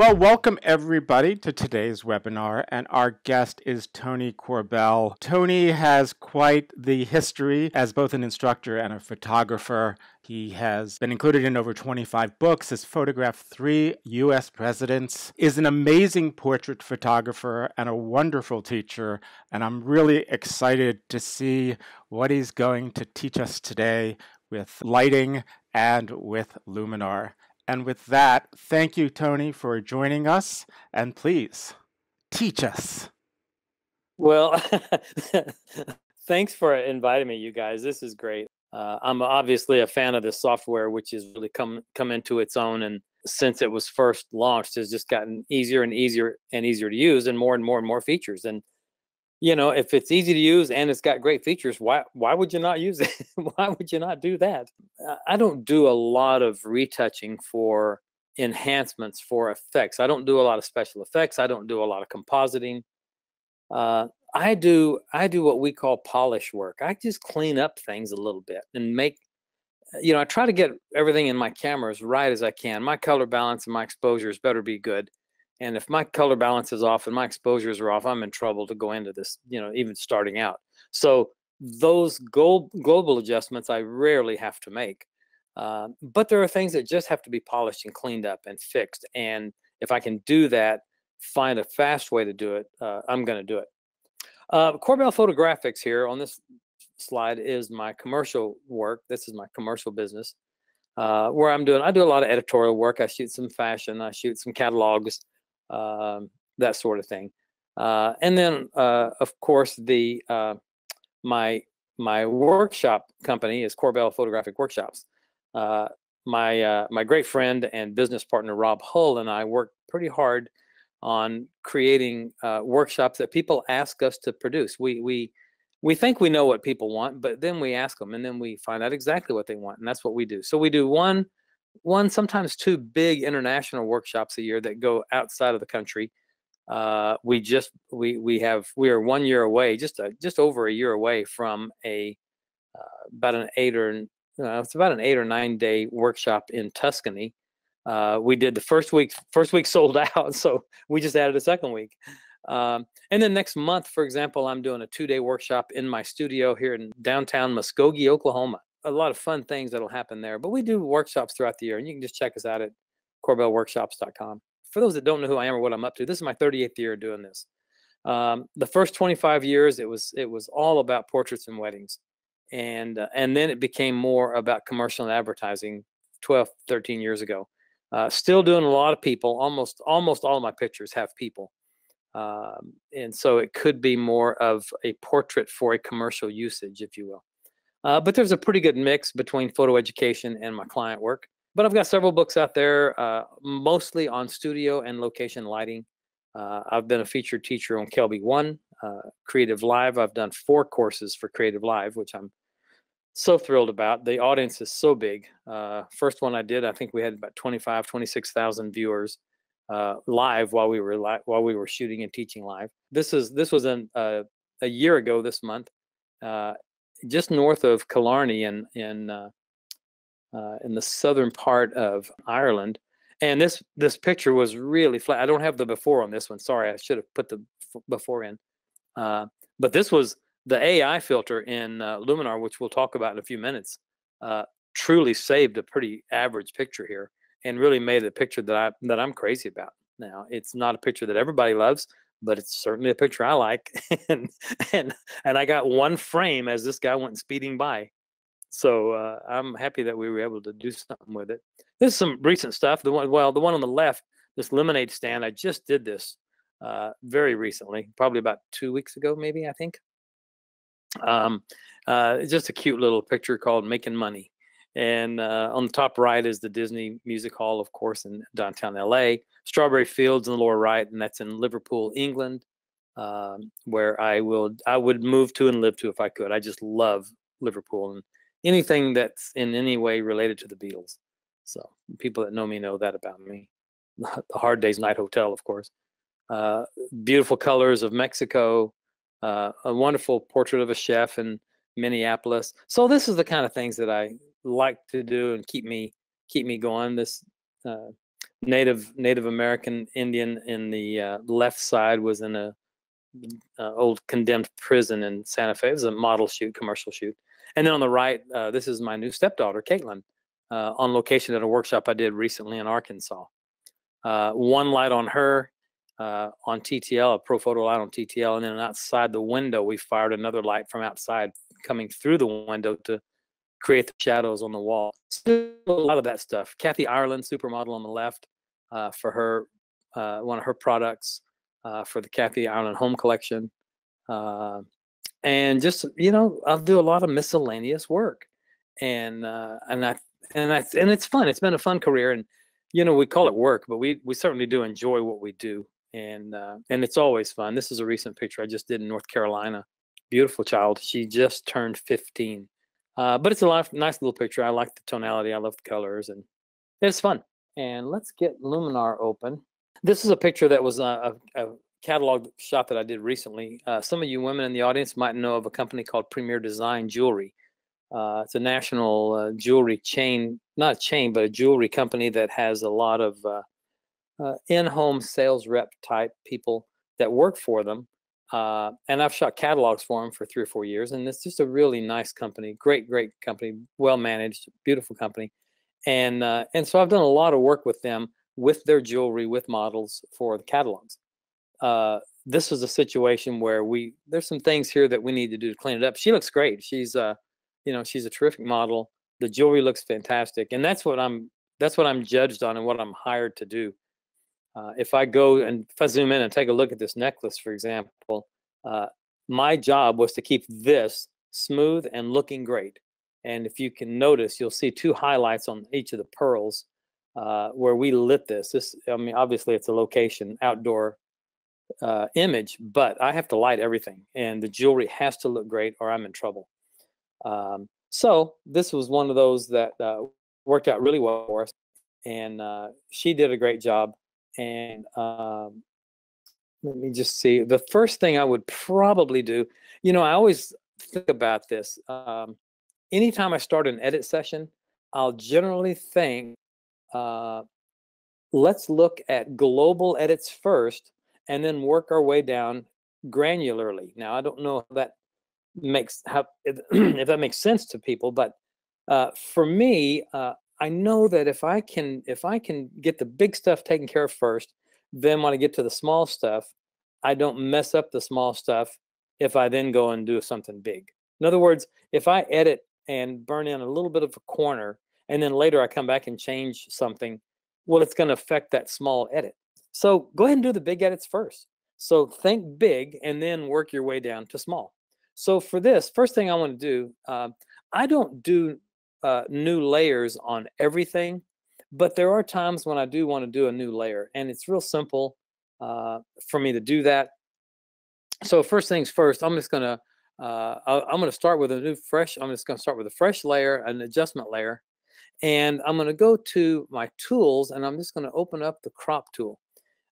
Well, welcome everybody to today's webinar, and our guest is Tony Corbell. Tony has quite the history as both an instructor and a photographer. He has been included in over 25 books, has photographed 3 U.S. presidents, is an amazing portrait photographer and a wonderful teacher, and I'm really excited to see what he's going to teach us today with lighting and with Luminar. And with that, thank you, Tony, for joining us, and please teach us. Well, thanks for inviting me, you guys. This is great. I'm obviously a fan of this software, which has really come into its own, and since it was first launched, has just gotten easier and easier and easier to use, and more features. And you know, if it's easy to use and it's got great features, why would you not use it? Why would you not do that? I don't do a lot of retouching for enhancements for effects. I don't do a lot of special effects. I don't do a lot of compositing. I do what we call polish work. I just clean up things a little bit and make, you know, I try to get everything in my camera as right as I can. My color balance and my exposures better be good. And if my color balance is off and my exposures are off, I'm in trouble to go into this, you know, even starting out. So those global adjustments I rarely have to make. But there are things that just have to be polished and cleaned up and fixed. And if I can do that, find a fast way to do it, I'm going to do it. Corbell Photographics here on this slide is my commercial work. This is my commercial business where I do a lot of editorial work. I shoot some fashion. I shoot some catalogs. That sort of thing. And then, of course, my workshop company is Corbell Photographic Workshops. My great friend and business partner, Rob Hull, and I work pretty hard on creating workshops that people ask us to produce. We think we know what people want, but then we ask them, and then we find out exactly what they want, and that's what we do. So we do one, sometimes 2 big international workshops a year that go outside of the country. We are 1 year away, just over a year away from about an 8 or 9 day workshop in Tuscany. We did the first week sold out, so we just added a second week. And then next month, for example, I'm doing a 2-day workshop in my studio here in downtown Muskogee, Oklahoma. A lot of fun things that'll happen there. But we do workshops throughout the year, and you can just check us out at corbellworkshops.com. For those that don't know who I am or what I'm up to, this is my 38th year doing this. The first 25 years, it was all about portraits and weddings, and then it became more about commercial and advertising 12, 13 years ago. Still doing a lot of people. Almost all of my pictures have people, and so it could be more of a portrait for a commercial usage, if you will. But there's a pretty good mix between photo education and my client work. But I've got several books out there, mostly on studio and location lighting. I've been a featured teacher on Kelby 1, Creative Live. I've done 4 courses for Creative Live, which I'm so thrilled about. The audience is so big. First one I did, I think we had about 26,000 viewers live while we were shooting and teaching live. This was a year ago this month. Just north of Killarney in the southern part of Ireland, and this picture was really flat. I don't have the before on this one. Sorry, I should have put the before in. But this was the AI filter in Luminar, which we'll talk about in a few minutes. Truly saved a pretty average picture here, and really made a picture that I'm crazy about. Now, it's not a picture that everybody loves, but it's certainly a picture I like. and I got one frame as this guy went speeding by. So I'm happy that we were able to do something with it. This is some recent stuff. The one on the left, this lemonade stand, I just did this very recently, probably about 2 weeks ago, maybe, I think. Just a cute little picture called Making Money. And on the top right is the Disney Music Hall, of course, in downtown LA. Strawberry Fields in the lower right, and that's in Liverpool, England, where I would move to and live to if I could. I just love Liverpool and anything that's in any way related to the Beatles. So people that know me know that about me. The Hard Day's Night Hotel, of course. Beautiful colors of Mexico. A wonderful portrait of a chef in Minneapolis. So this is the kind of things that I like to do and keep me going. Native American Indian in the left side was in a old condemned prison in Santa Fe. It was a model shoot, commercial shoot. And then on the right, this is my new stepdaughter, Caitlin, on location at a workshop I did recently in Arkansas. One light on her on TTL, a pro photo light on TTL, and then outside the window, we fired another light from outside coming through the window to create the shadows on the wall. Still a lot of that stuff. Kathy Ireland, supermodel on the left, for her one of her products for the Kathy Ireland home collection. And just, I'll do a lot of miscellaneous work, and it's fun. It's been a fun career, and we call it work, but we certainly do enjoy what we do, and it's always fun. This is a recent picture I just did in North Carolina. Beautiful child. She just turned 15, but it's a nice little picture. I like the tonality. I love the colors, and it's fun. And let's get Luminar open. This is a picture that was a catalog shot that I did recently. Some of you women in the audience might know of a company called Premier Design Jewelry. It's a national jewelry chain, not a chain, but a jewelry company that has a lot of in-home sales rep type people that work for them. And I've shot catalogs for them for 3 or 4 years. And it's just a really nice company, great company, well managed, beautiful company. And so I've done a lot of work with them, with their jewelry, with models for the catalogs. This was a situation where there's some things here that we need to do to clean it up. She looks great. She's she's a terrific model. The jewelry looks fantastic, and that's what I'm judged on and what I'm hired to do. If I zoom in and take a look at this necklace, for example, my job was to keep this smooth and looking great. And if you can notice, you'll see 2 highlights on each of the pearls where we lit this. I mean, obviously it's a location, outdoor image, but I have to light everything, and the jewelry has to look great or I'm in trouble. So this was one of those that worked out really well for us, and she did a great job. And let me just see. The first thing I would probably do, I always think about this. Anytime I start an edit session, I'll generally think, let's look at global edits first, and then work our way down granularly. Now, I don't know if that makes sense to people, but for me, I know that if I can get the big stuff taken care of first, then when I get to the small stuff, I don't mess up the small stuff if I then go and do something big. In other words, if I edit and burn in a little bit of a corner, and then later I come back and change something, well, it's going to affect that small edit. So go ahead and do the big edits first. So think big and then work your way down to small. So for this, first thing I want to do, I don't do new layers on everything, but there are times when I do want to do a new layer, and it's real simple for me to do that. So first things first, I'm just going to start with I'm just going to start with a fresh layer, an adjustment layer, and I'm going to go to my tools, and I'm just going to open up the crop tool.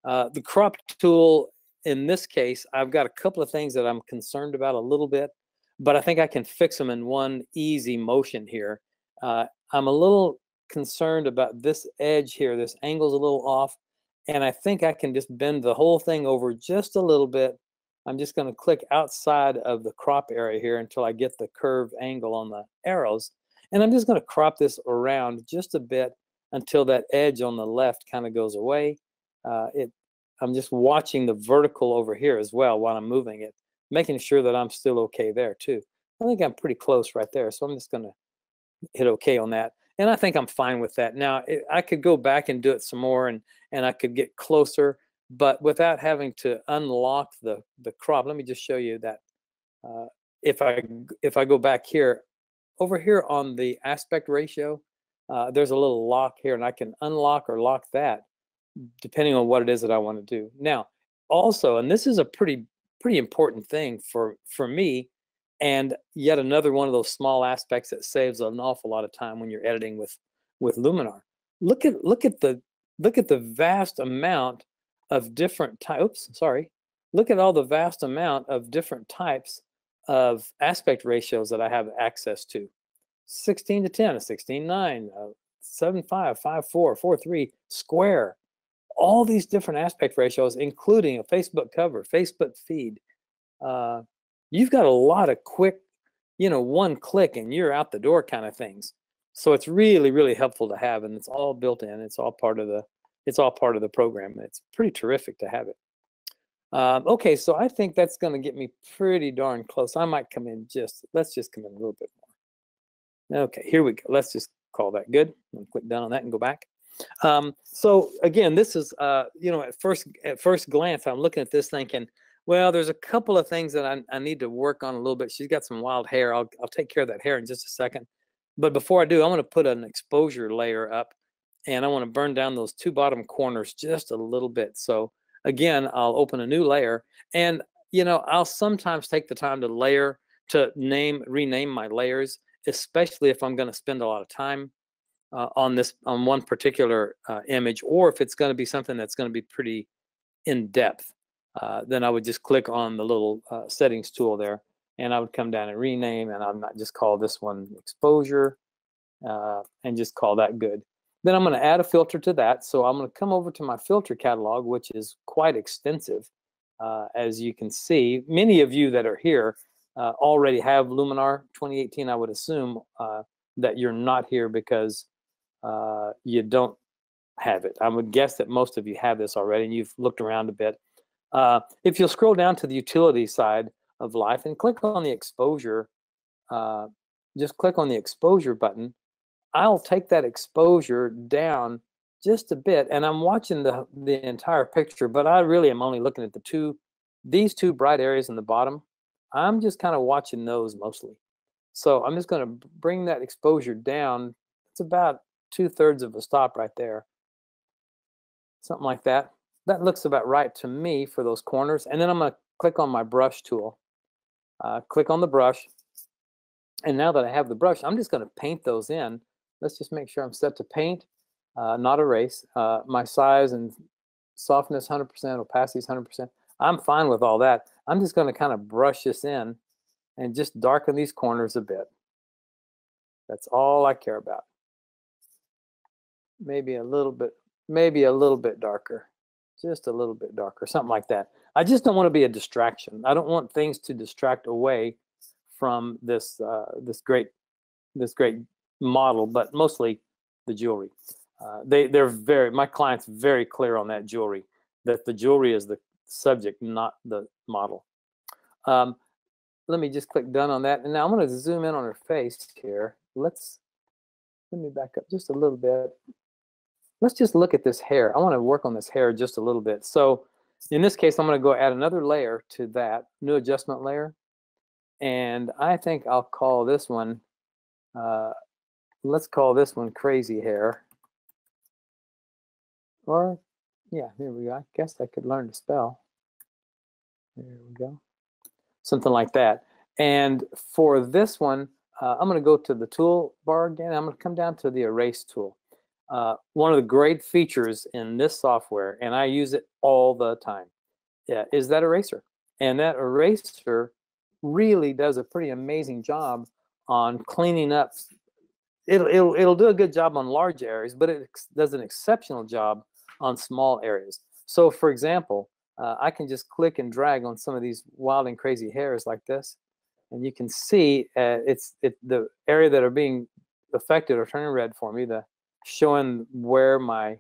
The crop tool, in this case, I've got a couple of things that I'm concerned about a little bit, but I think I can fix them in one easy motion here. I'm a little concerned about this edge here. This angle's a little off, and I think I can just bend the whole thing over just a little bit. I'm just going to click outside of the crop area here until I get the curved angle on the arrows, and I'm just going to crop this around just a bit until that edge on the left kind of goes away. I'm just watching the vertical over here as well while I'm moving it, making sure that I'm still okay there too. I think I'm pretty close right there, so I'm just going to hit OK on that, and I think I'm fine with that. Now, I could go back and do it some more, and I could get closer, but without having to unlock the crop. Let me just show you that. If I go back here, over here on the aspect ratio, there's a little lock here, and I can unlock or lock that depending on what it is that I want to do. Now, also, and this is a pretty important thing for me, and yet another one of those small aspects that saves an awful lot of time when you're editing with Luminar. Look at the vast amount of different types. Look at all the vast amount of different types of aspect ratios that I have access to. 16:10, 16:9, 7:5, 5:4, 4:3, square. all these different aspect ratios, including a Facebook cover, Facebook feed. You've got a lot of quick, one click and you're out the door kind of things. So it's really, really helpful to have, and it's all built in. It's all part of the program. It's pretty terrific to have it. Okay, so I think that's going to get me pretty darn close. I might come in let's just come in a little bit more. Okay, here we go. Let's just call that good. I'm click down on that and go back. So again, this is, at first glance, I'm looking at this thinking, well, there's a couple of things that I need to work on a little bit. She's got some wild hair. I'll take care of that hair in just a second. But before I do, I want to put an exposure layer up, and I want to burn down those two bottom corners just a little bit. So again, I'll open a new layer, and I'll sometimes take the time to rename my layers, especially if I'm going to spend a lot of time on one particular image, or if it's going to be something that's going to be pretty in depth. Then I would just click on the little settings tool there, and I would come down and rename, and I might just call this one exposure, and just call that good. Then I'm going to add a filter to that. So I'm going to come over to my filter catalog, which is quite extensive. As you can see, many of you that are here already have Luminar 2018. I would assume that you're not here because you don't have it. I would guess that most of you have this already, and you've looked around a bit. If you'll scroll down to the utility side of life and click on the exposure, just click on the exposure button, I'll take that exposure down just a bit, and I'm watching the entire picture, but I really am only looking at these two bright areas in the bottom. I'm just kind of watching those mostly. So I'm just going to bring that exposure down. It's about 2/3 of a stop right there. Something like that. That looks about right to me for those corners. And then I'm going to click on my brush tool. Click on the brush. And now that I have the brush, I'm just going to paint those in. Let's just make sure I'm set to paint, not erase. My size and softness 100%, opacity is 100%. I'm fine with all that. I'm just going to kind of brush this in and just darken these corners a bit. That's all I care about. Maybe a little bit darker. Just a little bit darker, something like that. I just don't want to be a distraction. I don't want things to distract away from this great model, but mostly the jewelry. My client's very clear on that jewelry, that the jewelry is the subject, not the model. Let me just click done on that, and now I'm going to zoom in on her face here. Let me back up just a little bit. Let's just look at this hair. I want to work on this hair just a little bit. So in this case, I'm going to go add another layer to that, new adjustment layer. And I think I'll call this one, let's call this one crazy hair. Or, yeah, here we go. I guess I could learn to spell. There we go. Something like that. And for this one, I'm going to go to the toolbar again. I'm going to come down to the erase tool. One of the great features in this software, and I use it all the time, is that eraser. And that eraser really does a pretty amazing job on cleaning up. It'll do a good job on large areas, but it does an exceptional job on small areas. So for example, I can just click and drag on some of these wild and crazy hairs like this, and you can see the area that are being affected are turning red for me, showing where my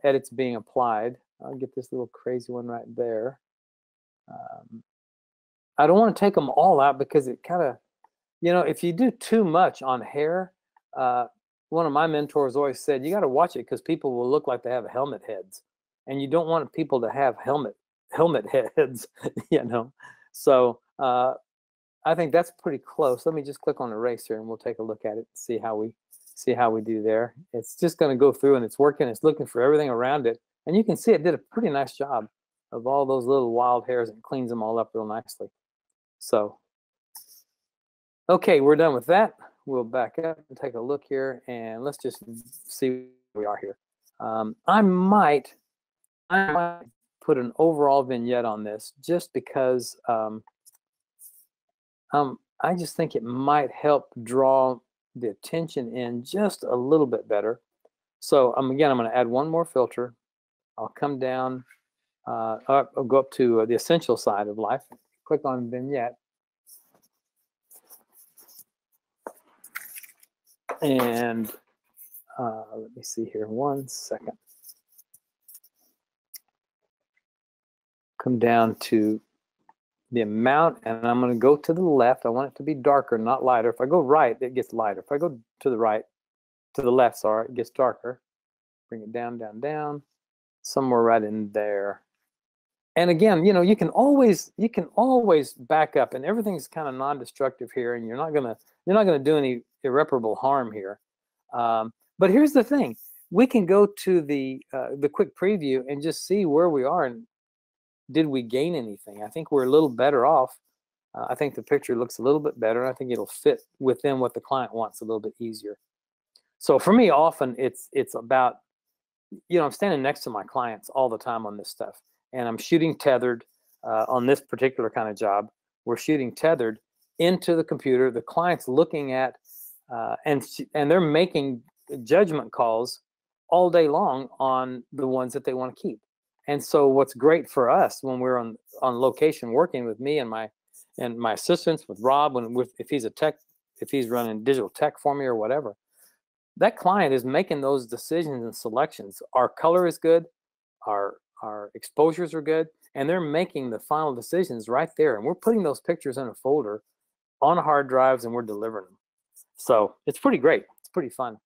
edit's being applied. I'll get this little crazy one right there. I don't want to take them all out because it kind of, if you do too much on hair, one of my mentors always said, you got to watch it because people will look like they have helmet heads, and you don't want people to have helmet heads, So I think that's pretty close. Let me just click on eraser and we'll take a look at it and see how we do there. It's just going to go through and it's working. It's looking for everything around it, and you can see it did a pretty nice job of all those little wild hairs and cleans them all up real nicely. So, okay, we're done with that. We'll back up and take a look here, and let's just see where we are here. I might put an overall vignette on this just because I just think it might help draw the attention in just a little bit better. So again, I'm going to add one more filter. I'll come down, I'll go up to the essential side of life, click on vignette, and let me see here, 1 second. Come down to the amount, and I'm going to go to the left. I want it to be darker, not lighter. If I go right, it gets lighter. If I go to the right, to the left, sorry, it gets darker. Bring it down, down, down, somewhere right in there. And again, you know, you can always back up, and everything's kind of non-destructive here, and you're not gonna do any irreparable harm here. But here's the thing: we can go to the quick preview and just see where we are, and did we gain anything? I think we're a little better off. I think the picture looks a little bit better. I think it'll fit within what the client wants a little bit easier. So for me, often it's about, you know, I'm standing next to my clients all the time on this stuff, and I'm shooting tethered on this particular kind of job. We're shooting tethered into the computer. The client's looking at, and they're making judgment calls all day long on the ones that they want to keep. And so what's great for us when we're on location working with me and my assistants, with Rob, if he's a tech, if he's running digital tech for me or whatever, that client is making those decisions and selections. Our color is good, our exposures are good, and they're making the final decisions right there. And we're putting those pictures in a folder on hard drives, and we're delivering them. So it's pretty great. It's pretty fun.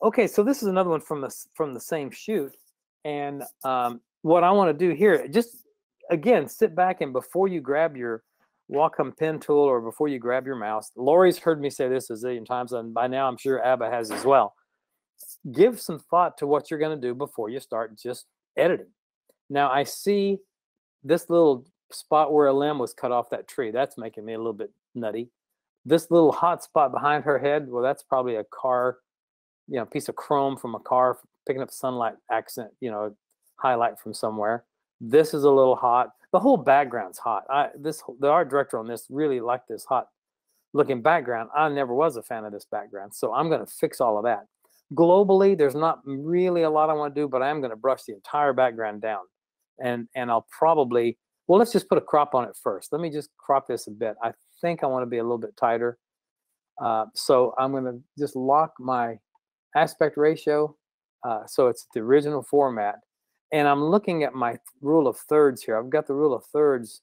Okay, so this is another one from the same shoot. And what I want to do here, just again, sit back, and before you grab your Wacom pen tool or before you grab your mouse, Lori's heard me say this a zillion times, and by now I'm sure Abba has as well. Give some thought to what you're going to do before you start just editing. Now I see this little spot where a limb was cut off that tree. That's making me a little bit nutty. This little hot spot behind her head, well, that's probably a car, you know, piece of chrome from a car picking up sunlight accent, you know, highlight from somewhere. This is a little hot. The whole background's hot. The art director on this really liked this hot looking background. I never was a fan of this background, so I'm going to fix all of that. Globally, there's not really a lot I want to do, but I am going to brush the entire background down. And I'll probably, well, let's just put a crop on it first. Let me just crop this a bit. I think I want to be a little bit tighter. So I'm going to just lock my aspect ratio so it's the original format. And I'm looking at my rule of thirds here. I've got the rule of thirds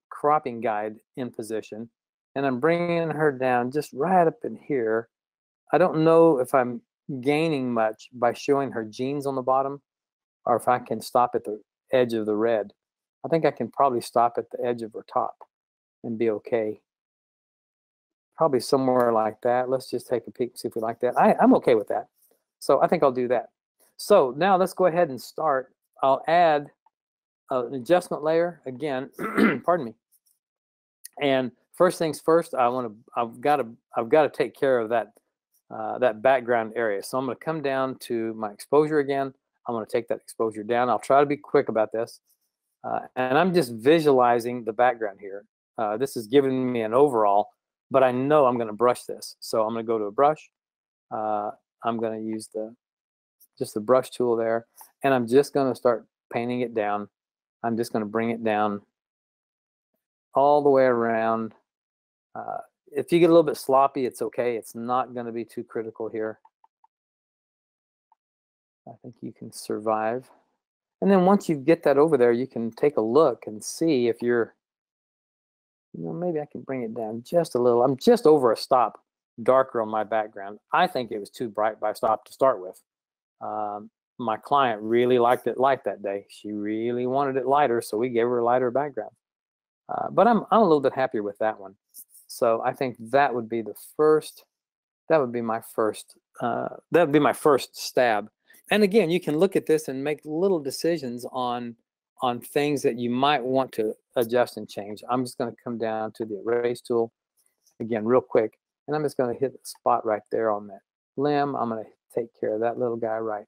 cropping guide in position, and I'm bringing her down just right up in here. I don't know if I'm gaining much by showing her jeans on the bottom, or if I can stop at the edge of the red. I think I can probably stop at the edge of her top and be okay. Probably somewhere like that. Let's just take a peek, see if we like that. I'm okay with that. So I think I'll do that. So now let's go ahead and start. I'll add an adjustment layer again. Pardon me. And first things first, I've got to take care of that that background area. So I'm going to come down to my exposure again. I'm going to take that exposure down. I'll try to be quick about this. And I'm just visualizing the background here. This is giving me an overall, but I know I'm going to brush this. So I'm going to go to a brush. I'm going to use just the brush tool there, and I'm just going to start painting it down. I'm just going to bring it down all the way around. If you get a little bit sloppy, it's okay. It's not going to be too critical here. I think you can survive. And then once you get that over there, you can take a look and see if you're, you know, maybe I can bring it down just a little. I'm just over a stop darker on my background. I think it was too bright by stop to start with. My client really liked it light that day. She really wanted it lighter, so we gave her a lighter background. But I'm a little bit happier with that one. So I think that would be the first. That would be my first. That would be my first stab. And again, you can look at this and make little decisions on things that you might want to adjust and change. I'm just going to come down to the erase tool again real quick, and I'm just going to hit the spot right there on that limb. I'm going to take care of that little guy right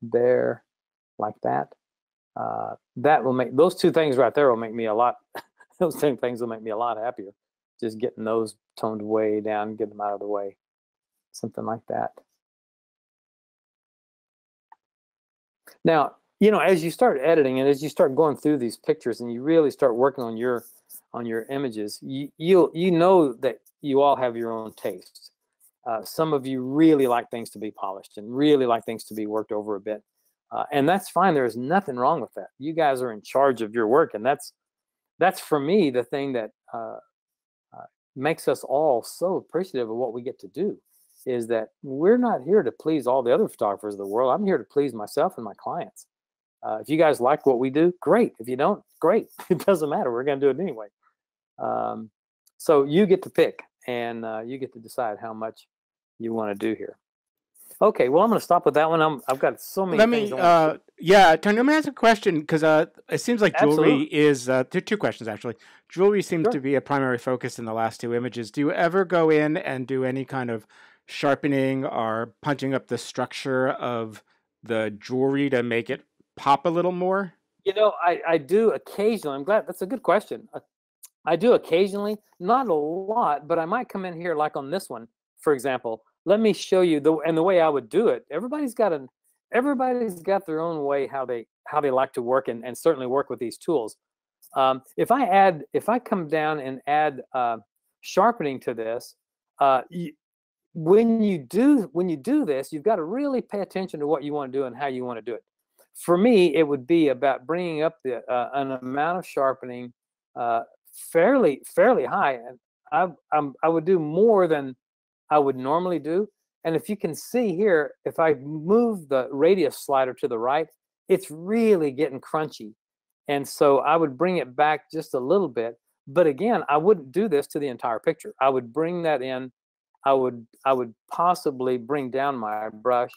there, like that. That will make, those two things right there will make me a lot. Those same things will make me a lot happier. Just getting those toned way down, get them out of the way, something like that. Now, as you start editing and as you start going through these pictures and you really start working on your images, you know that you all have your own taste. Some of you really like things to be polished and really like things to be worked over a bit. And that's fine. There's nothing wrong with that. You guys are in charge of your work. And that's for me, the thing that makes us all so appreciative of what we get to do is that we're not here to please all the other photographers of the world. I'm here to please myself and my clients. If you guys like what we do, great. If you don't, great. It doesn't matter. We're going to do it anyway. So you get to pick, and you get to decide how much you want to do here. Okay, well, I'm going to stop with that one. I've got so many things. Yeah, Tony, let me ask a question, because it seems like jewelry is, two questions actually. Jewelry seems to be a primary focus in the last two images. Do you ever go in and do any kind of sharpening or punching up the structure of the jewelry to make it pop a little more? I do occasionally. I'm glad. That's a good question. I do occasionally, not a lot, but I might come in here like on this one, for example. Let me show you the way I would do it. Everybody's got their own way how they like to work and certainly work with these tools. If I come down and add sharpening to this, when you do this, you've got to really pay attention to what you want to do and how you want to do it. For me, it would be about bringing up an amount of sharpening fairly high, and I would do more than I would normally do. And if you can see here, if I move the radius slider to the right, it's really getting crunchy. And so I would bring it back just a little bit. But again, I wouldn't do this to the entire picture. I would bring that in. I would possibly bring down my brush,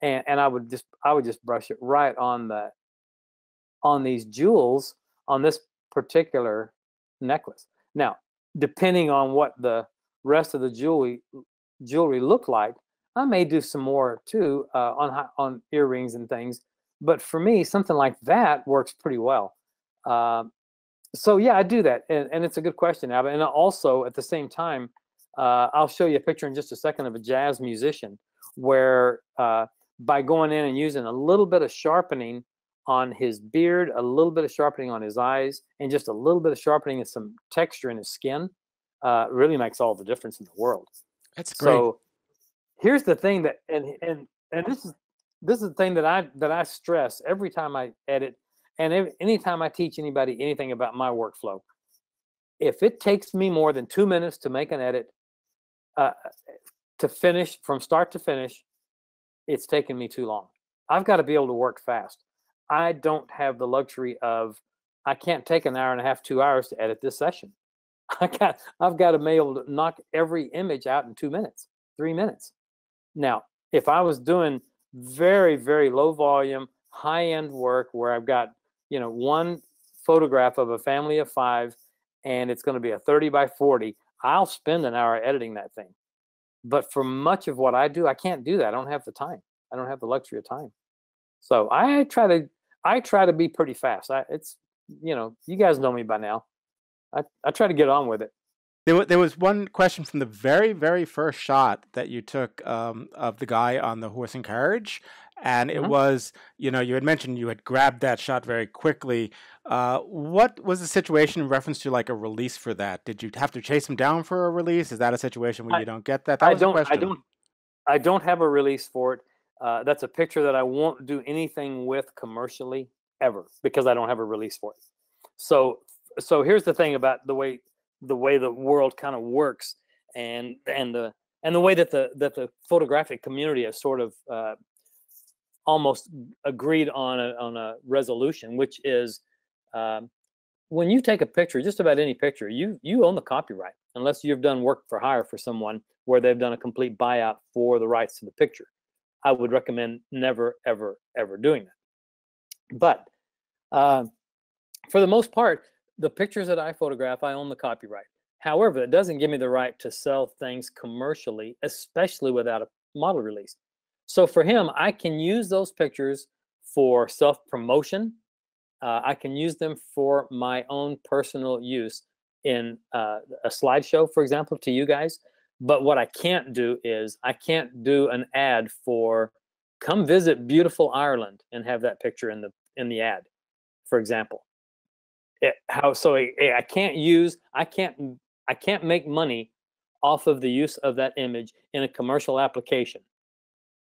and I would just brush it right on these jewels on this particular necklace. Now, depending on what the rest of the jewelry look like, I may do some more too on earrings and things. But for me, something like that works pretty well. So yeah, I do that, and it's a good question, Abba. And also at the same time, I'll show you a picture in just a second of a jazz musician where by going in and using a little bit of sharpening on his beard, a little bit of sharpening on his eyes, and just a little bit of sharpening and some texture in his skin, really makes all the difference in the world. That's great. So here's the thing that, and this is the thing that I stress every time I edit, and anytime I teach anybody anything about my workflow. If it takes me more than 2 minutes to make an edit, to finish from start to finish, it's taken me too long. I've got to be able to work fast. I don't have the luxury of, I can't take an hour and a half, 2 hours to edit this session. I've got to be able to knock every image out in 2 minutes, 3 minutes. Now, if I was doing very, very low volume, high end work where I've got, one photograph of a family of 5 and it's going to be a 30 by 40, I'll spend an hour editing that thing. But for much of what I do, I can't do that. I don't have the time. I don't have the luxury of time. So I try to be pretty fast. You guys know me by now. I try to get on with it. There was one question from the very, very first shot that you took of the guy on the horse and carriage. And it was, you had mentioned you had grabbed that shot very quickly. What was the situation in reference to like a release for that? Did you have to chase him down for a release? Is that a situation where you don't get that? That was the question. I don't have a release for it. That's a picture that I won't do anything with commercially ever because I don't have a release for it. So here's the thing about the way the world kind of works, and the way that the photographic community has sort of almost agreed on a resolution, which is when you take a picture, just about any picture, you own the copyright unless you've done work for hire for someone where they've done a complete buyout for the rights to the picture. I would recommend never, ever, ever doing that. But for the most part, the pictures that I photograph, I own the copyright. However, it doesn't give me the right to sell things commercially, especially without a model release. So for him, I can use those pictures for self-promotion. I can use them for my own personal use in a slideshow, for example, to you guys. But what I can't do is I can't do an ad for come visit beautiful Ireland and have that picture in the ad, for example. I can't make money off of the use of that image in a commercial application.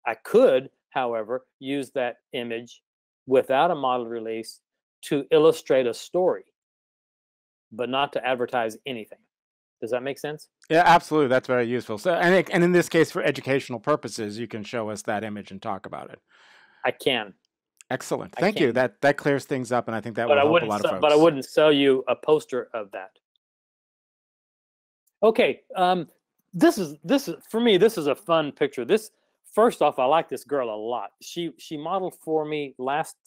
I could, however, use that image without a model release to illustrate a story, but not to advertise anything. Does that make sense? Yeah, absolutely. That's very useful. So, and in this case, for educational purposes, you can show us that image and talk about it. I can. Excellent. I Thank you. can. That clears things up, and I think that But will I help a wouldn't. lot of But I folks. wouldn't sell you a poster of that. Okay. This is for me. This is a fun picture. First off, I like this girl a lot. She modeled for me last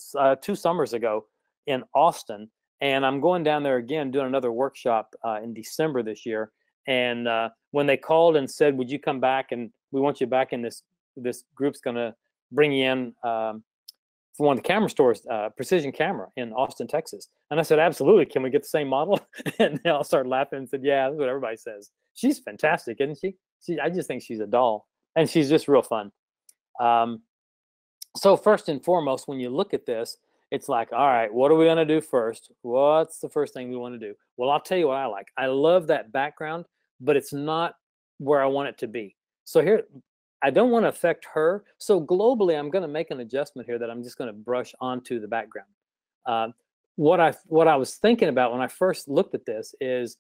2 summers ago in Austin, and I'm going down there again doing another workshop in December this year. And when they called and said, "Would you come back? And we want you back in this group's going to bring you in for one of the camera stores, Precision Camera in Austin, Texas." And I said, "Absolutely. Can we get the same model?" And they all started laughing and said, "Yeah, that's what everybody says. She's fantastic, isn't she? I just think she's a doll, and she's just real fun." So first and foremost, when you look at this, it's like, all right, what are we going to do first? What's the first thing we want to do? Well, I'll tell you what I like. I love that background, but it's not where I want it to be. So here, I don't want to affect her. So globally, I'm going to make an adjustment here that I'm just going to brush onto the background. What I was thinking about when I first looked at this is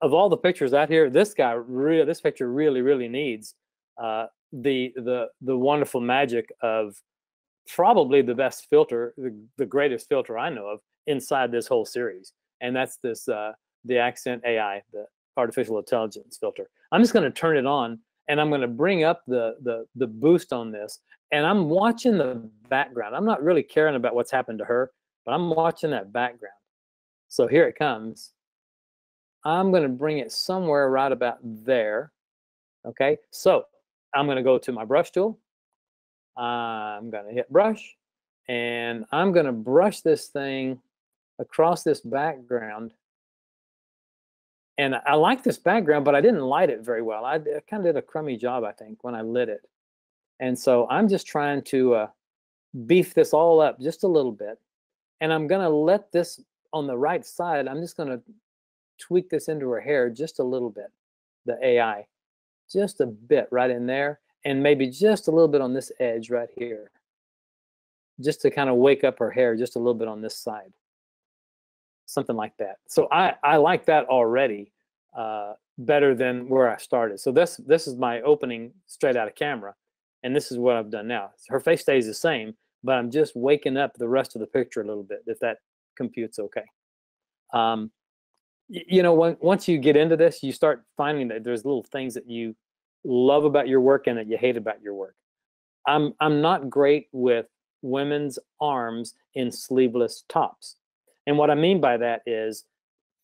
of all the pictures out here, this picture really needs the wonderful magic of probably the best filter, the greatest filter I know of inside this whole series, and that's the Accent AI, the artificial intelligence filter. I'm just going to turn it on, and I'm going to bring up the boost on this, and I'm watching the background. I'm not really caring about what's happened to her, but I'm watching that background. So here it comes. I'm going to bring it somewhere right about there. Okay, so I'm going to go to my brush tool. I'm going to hit brush, and I'm going to brush this thing across this background. And I like this background, but I didn't light it very well. I kind of did a crummy job, I think, when I lit it. And so I'm just trying to beef this all up just a little bit. And I'm going to let this on the right side, I'm just going to tweak this into her hair just a little bit, the AI, just a bit right in there. And maybe just a little bit on this edge right here, just to kind of wake up her hair just a little bit on this side, something like that. So I like that already better than where I started. So this is my opening straight out of camera, and this is what I've done now. Her face stays the same, but I'm just waking up the rest of the picture a little bit, if that computes okay. You know, once you get into this, you start finding that there's little things that you love about your work and that you hate about your work. I'm not great with women's arms in sleeveless tops. And what I mean by that is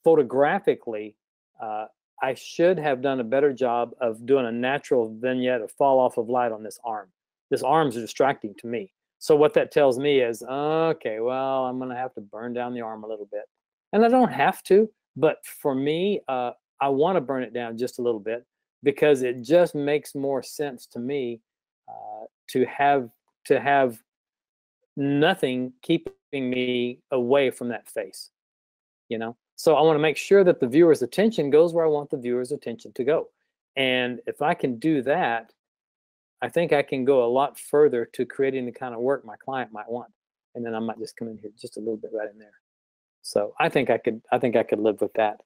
photographically, I should have done a better job of doing a natural vignette or fall off of light on this arm. This arm's distracting to me. So what that tells me is, okay, well, I'm going to have to burn down the arm a little bit. And I don't have to, but for me, I want to burn it down just a little bit, because it just makes more sense to me to have nothing keeping me away from that face, you know? So I want to make sure that the viewer's attention goes where I want the viewer's attention to go. And if I can do that, I think I can go a lot further to creating the kind of work my client might want. And then I might just come in here just a little bit right in there. So I think I could live with that.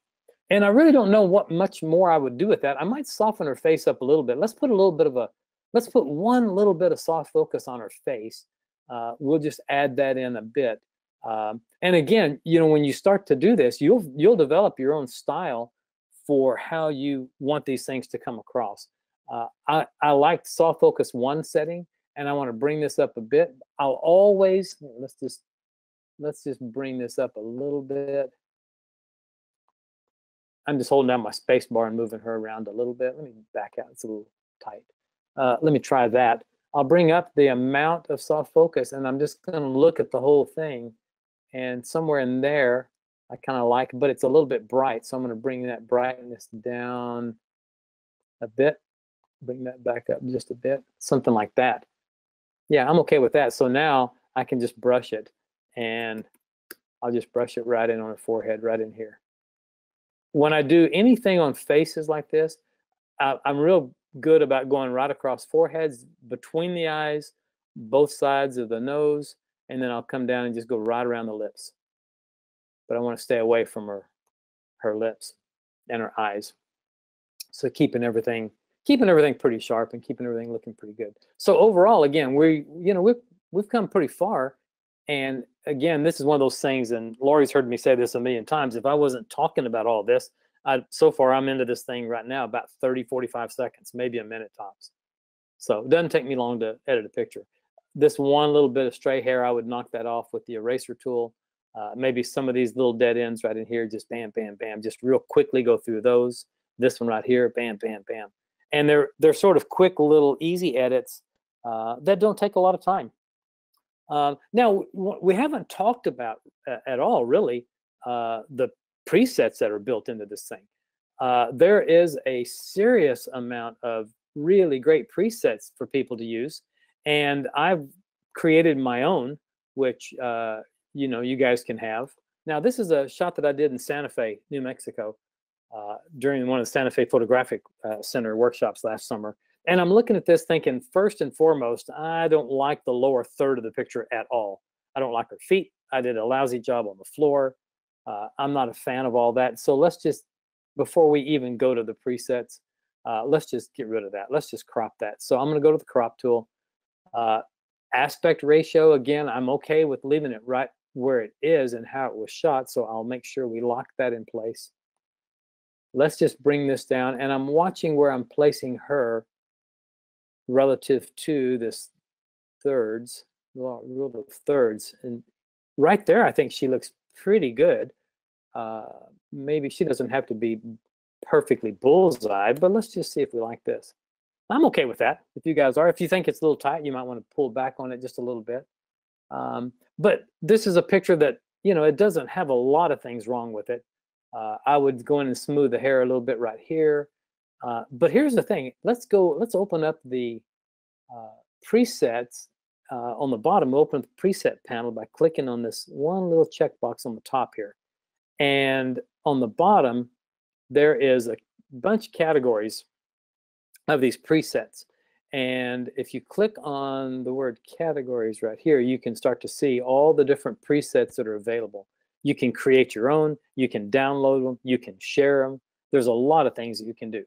And I really don't know what much more I would do with that. I might soften her face up a little bit. Let's put one little bit of soft focus on her face. We'll just add that in a bit. And again, you know, when you start to do this, you'll develop your own style for how you want these things to come across. I like soft focus 1 setting, and I want to bring this up a bit. I'll always, let's just bring this up a little bit. I'm just holding down my space bar and moving her around a little bit. Let me back out, it's a little tight. Let me try that. I'll bring up the amount of soft focus, and I'm just gonna look at the whole thing. And somewhere in there, I kind of like it, but it's a little bit bright. So I'm gonna bring that brightness down a bit, bring that back up just a bit, something like that. Yeah, I'm okay with that. So now I can just brush it, and I'll just brush it right in on her forehead, right in here. When I do anything on faces like this, I'm real good about going right across foreheads, between the eyes, both sides of the nose, and then I'll come down and just go right around the lips. But I want to stay away from her lips and her eyes. So keeping everything pretty sharp and keeping everything looking pretty good. So overall, again, we've come pretty far. And again, this is one of those things, and Lori's heard me say this a million times. If I wasn't talking about all this, so far I'm into this thing right now about 30, 45 seconds, maybe a minute tops. So it doesn't take me long to edit a picture. This one little bit of stray hair, I would knock that off with the eraser tool. Maybe some of these little dead ends right in here, just bam, bam, bam, just real quickly go through those. This one right here, bam, bam, bam. And they're sort of quick little easy edits that don't take a lot of time. Now, we haven't talked about at all, really, the presets that are built into this thing. There is a serious amount of really great presets for people to use, and I've created my own, which you guys can have. Now, this is a shot that I did in Santa Fe, New Mexico, during one of the Santa Fe Photographic Center workshops last summer. And I'm looking at this thinking, first and foremost, I don't like the lower third of the picture at all. I don't like her feet. I did a lousy job on the floor. I'm not a fan of all that. So let's just, before we even go to the presets, let's just get rid of that. Let's just crop that. So I'm going to go to the crop tool. Aspect ratio, again, I'm okay with leaving it right where it is and how it was shot. So I'll make sure we lock that in place. Let's just bring this down. And I'm watching where I'm placing her relative to this thirds, rule of thirds. And right there, I think she looks pretty good. Maybe she doesn't have to be perfectly bullseye, but let's just see if we like this. I'm okay with that. If you guys are, if you think it's a little tight, you might want to pull back on it just a little bit. But this is a picture that, it doesn't have a lot of things wrong with it. I would go in and smooth the hair a little bit right here. But here's the thing. Let's open up the presets on the bottom. We'll open the preset panel by clicking on this one little checkbox on the top here. And on the bottom, there is a bunch of categories of these presets. And if you click on the word categories right here, you can start to see all the different presets that are available. You can create your own, you can download them, you can share them. There's a lot of things that you can do.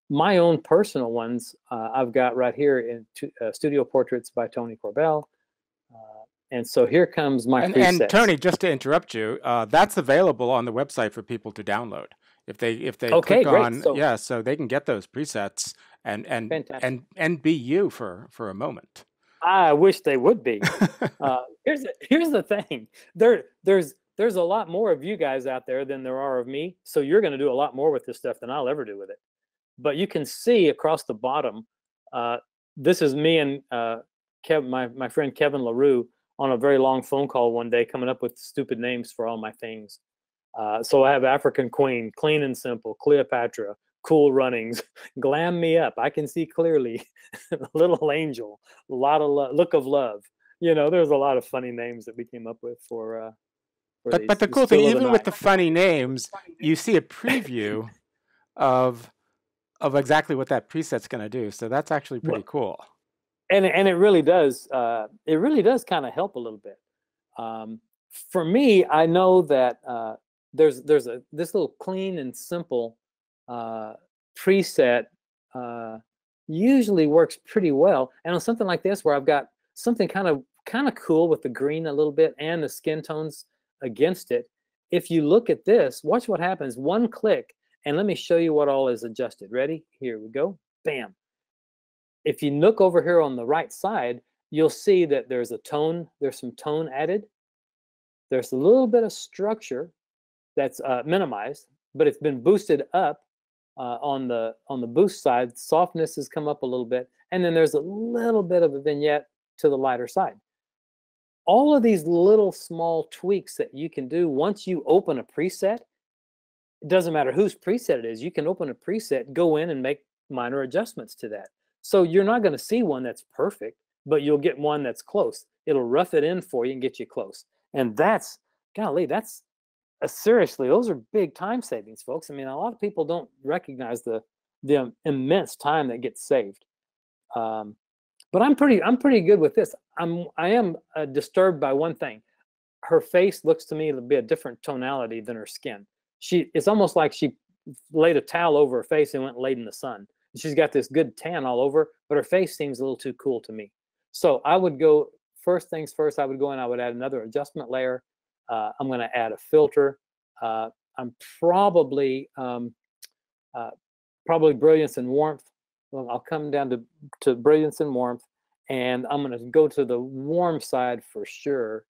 My own personal ones, I've got right here in Studio Portraits by Tony Corbell. And so here comes my presets. And Tony, just to interrupt you, that's available on the website for people to download. If they okay, click great. on, so they can get those presets and be you for a moment. I wish they would be. Here's the thing. There's a lot more of you guys out there than there are of me. So you're going to do a lot more with this stuff than I'll ever do with it. But you can see across the bottom, this is me and my friend Kevin LaRue on a very long phone call one day coming up with stupid names for all my things. So I have African Queen, Clean and Simple, Cleopatra, Cool Runnings, Glam Me Up, I Can See Clearly, Little Angel, a lot of Look of Love. There's a lot of funny names that we came up with for but the cool thing, even with the funny names, you see a preview of exactly what that preset's going to do. So that's actually pretty cool. And it really does. It really does kind of help a little bit. For me, I know that there's this little Clean and Simple preset usually works pretty well. And on something like this, where I've got something kind of cool with the green a little bit and the skin tones against it, if you look at this, watch what happens. One click, and let me show you what all is adjusted. Ready? Here we go. Bam. If you look over here on the right side, you'll see that there's some tone added. There's a little bit of structure that's minimized, but it's been boosted up on the boost side. Softness has come up a little bit, and then there's a little bit of a vignette to the lighter side. All of these little small tweaks that you can do once you open a preset, it doesn't matter whose preset it is, you can open a preset, go in and make minor adjustments to that. So you're not going to see one that's perfect, but you'll get one that's close. It'll rough it in for you and get you close. And that's, golly, that's seriously, those are big time savings, folks. I mean, a lot of people don't recognize the immense time that gets saved. But I'm pretty good with this. I am disturbed by one thing. Her face looks to me to be a different tonality than her skin. It's almost like she laid a towel over her face and went and laid in the sun. She's got this good tan all over, but her face seems a little too cool to me. So I would go, first things first, I would go and I would add another adjustment layer. I'm going to add a filter. I'm probably brilliance and warmth. Well, I'll come down to brilliance and warmth, and I'm going to go to the warm side for sure.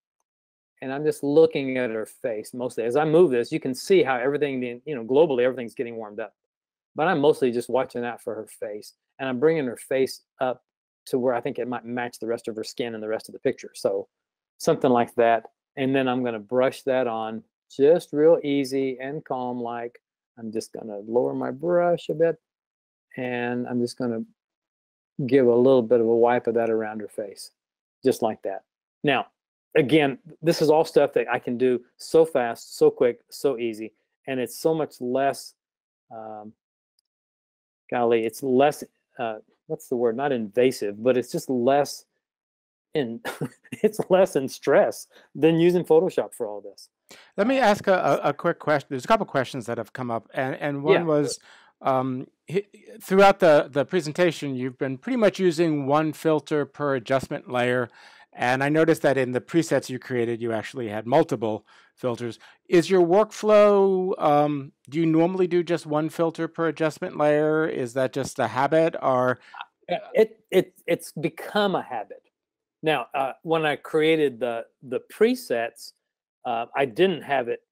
And I'm just looking at her face mostly. As I move this, you can see how everything, globally, everything's getting warmed up. But I'm mostly just watching out for her face. And I'm bringing her face up to where I think it might match the rest of her skin and the rest of the picture. So something like that. And then I'm going to brush that on just real easy and calm like. I'm just going to lower my brush a bit. And I'm just going to give a little bit of a wipe of that around her face. Just like that. Now, again, this is all stuff that I can do so fast, so quick, so easy. And it's so much less, it's less, what's the word? Not invasive, but it's just less it's less in stress than using Photoshop for all this. Let me ask a quick question. There's a couple questions that have come up, and one was, throughout the presentation, you've been pretty much using one filter per adjustment layer. And I noticed that in the presets you created, you actually had multiple filters. Is your workflow, do you normally do just one filter per adjustment layer? Is that just a habit, or? It's become a habit. Now, when I created the presets, I didn't have it.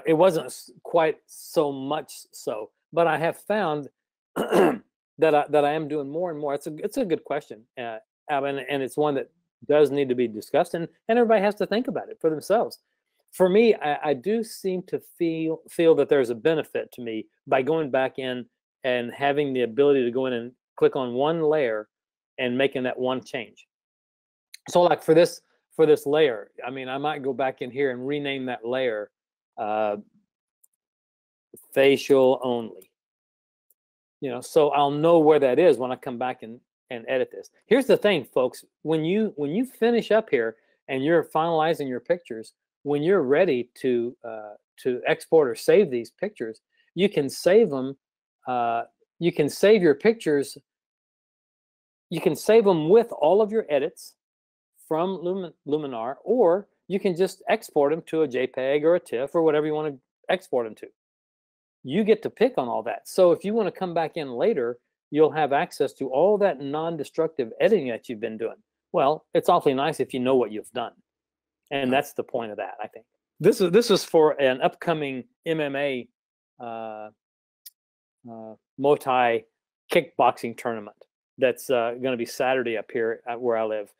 It wasn't quite so much so, but I have found that I am doing more and more. It's a good question, and it's one that does need to be discussed, and everybody has to think about it for themselves. For me, I do seem to feel that there's a benefit to me by going back in and having the ability to go in and click on one layer and making that one change. So like for this layer, I mean, I might go back in here and rename that layer facial only. So I'll know where that is when I come back and edit this. Here's the thing, folks. When you finish up here and you're finalizing your pictures, when you're ready to export or save these pictures, you can save them. You can save your pictures. You can save them with all of your edits from Luminar, or you can just export them to a JPEG or a TIFF or whatever you want to export them to. You get to pick on all that. So if you want to come back in later, you'll have access to all that non-destructive editing that you've been doing. Well, it's awfully nice if you know what you've done. And that's the point of that, I think. This is for an upcoming MMA Muay Thai kickboxing tournament that's going to be Saturday up here where I live.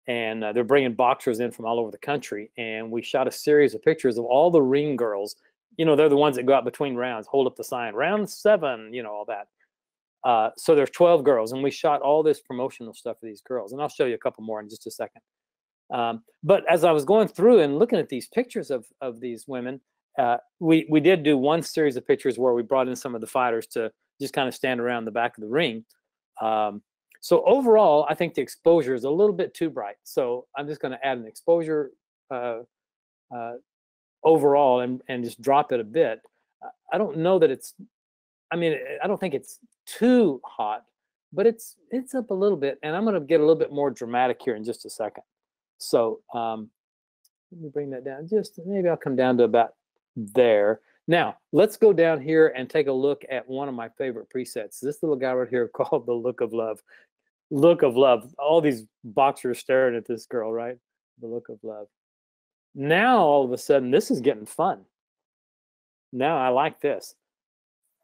And they're bringing boxers in from all over the country. And we shot a series of pictures of all the ring girls. They're the ones that go out between rounds, hold up the sign, round 7, all that. So there's 12 girls, and we shot all this promotional stuff for these girls. And I'll show you a couple more in just a second. But as I was going through and looking at these pictures of these women, we did do one series of pictures where we brought in some of the fighters to just kind of stand around the back of the ring. So overall, I think the exposure is a little bit too bright. So I'm just going to add an exposure overall and just drop it a bit. I don't know that I don't think it's too hot, but it's up a little bit. And I'm going to get a little bit more dramatic here in just a second. So let me bring that down. Maybe I'll come down to about there. Now, let's go down here and take a look at one of my favorite presets. This little guy right here called the Look of Love. Look of Love. All these boxers staring at this girl, right? The Look of Love. Now, all of a sudden, this is getting fun. Now, I like this.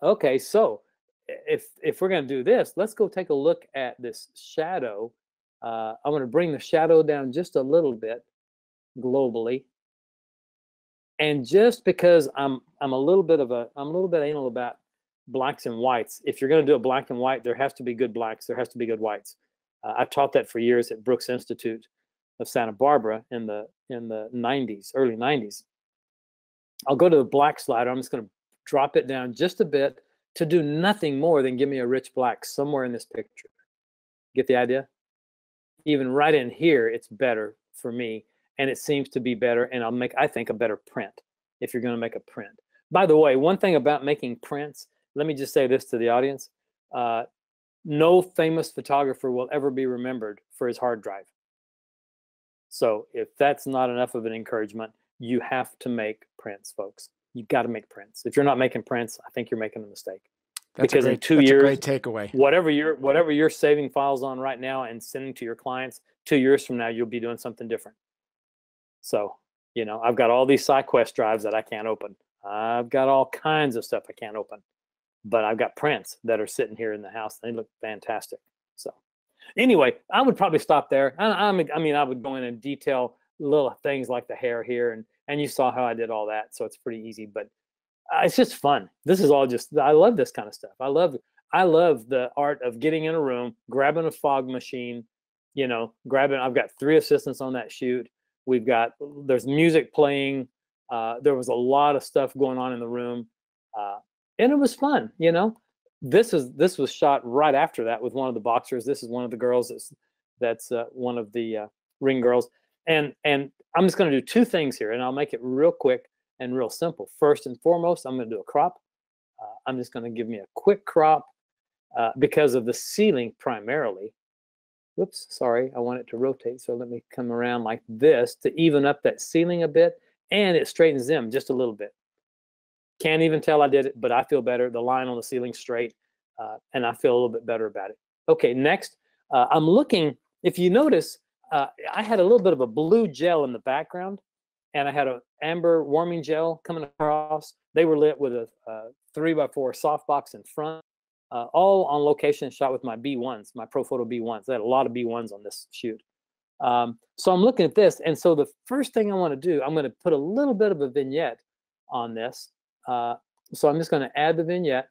Okay, so if we're going to do this, let's go take a look at this shadow. I'm going to bring the shadow down just a little bit globally. And just because I'm a little bit anal about blacks and whites. If you're going to do a black and white, there has to be good blacks. There has to be good whites. I taught that for years at Brooks Institute of Santa Barbara in the 90s, early 90s. I'll go to the black slider. I'm just going to drop it down just a bit to do nothing more than give me a rich black somewhere in this picture. Get the idea? Even right in here, it's better for me, and it seems to be better, and I'll make, I think, a better print if you're going to make a print. By the way, one thing about making prints, let me just say this to the audience. No famous photographer will ever be remembered for his hard drive. So if that's not enough of an encouragement, you have to make prints, folks. You've got to make prints. If you're not making prints, I think you're making a mistake. That's because a great, in 2 that's years, a great takeaway. Whatever you're saving files on right now and sending to your clients, 2 years from now, you'll be doing something different. So, you know, I've got all these SideQuest drives that I can't open. I've got all kinds of stuff I can't open, but I've got prints that are sitting here in the house. They look fantastic. So anyway, I would probably stop there. I mean, I would go in and detail little things like the hair here, and you saw how I did all that. So it's pretty easy, but it's just fun. This is all just, I love this kind of stuff. I love the art of getting in a room, grabbing a fog machine, you know, I've got 3 assistants on that shoot. There's music playing. There was a lot of stuff going on in the room. And it was fun, you know. This was shot right after that with one of the boxers. This is one of the girls that's one of the ring girls. And I'm just going to do 2 things here, and I'll make it real quick and real simple. First and foremost, I'm going to do a crop. I'm just going to give me a quick crop because of the ceiling primarily. Whoops, sorry, I want it to rotate. So let me come around like this to even up that ceiling a bit, and it straightens them just a little bit. Can't even tell I did it, but I feel better. The line on the ceiling's straight, and I feel a little bit better about it. Okay, next, I'm looking, if you notice, I had a little bit of a blue gel in the background, and I had an amber warming gel coming across. They were lit with a 3x4 softbox in front, all on location, shot with my B1s, my Profoto B1s. I had a lot of B1s on this shoot. So I'm looking at this, and so the first thing I want to do, I'm going to put a little bit of a vignette on this. So I'm just going to add the vignette,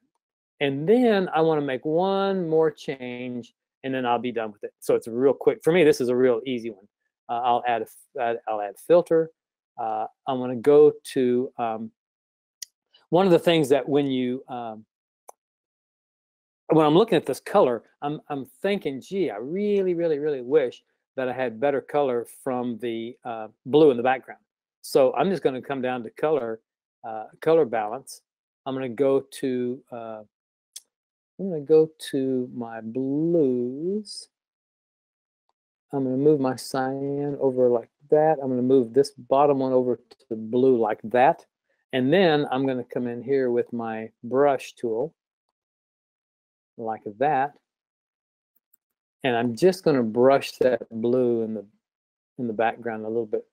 and then I want to make one more change, and then I'll be done with it. So it's real quick. For me, this is a real easy one. I'll add filter. I'm going to go to one of the things that when I'm looking at this color, I'm thinking, gee, I really, really, really wish that I had better color from the blue in the background. So I'm just going to come down to color balance. I'm going to go to my blues. I'm going to move my cyan over like that. I'm going to move this bottom one over to blue like that. And then I'm going to come in here with my brush tool like that. And I'm just going to brush that blue in the background a little bit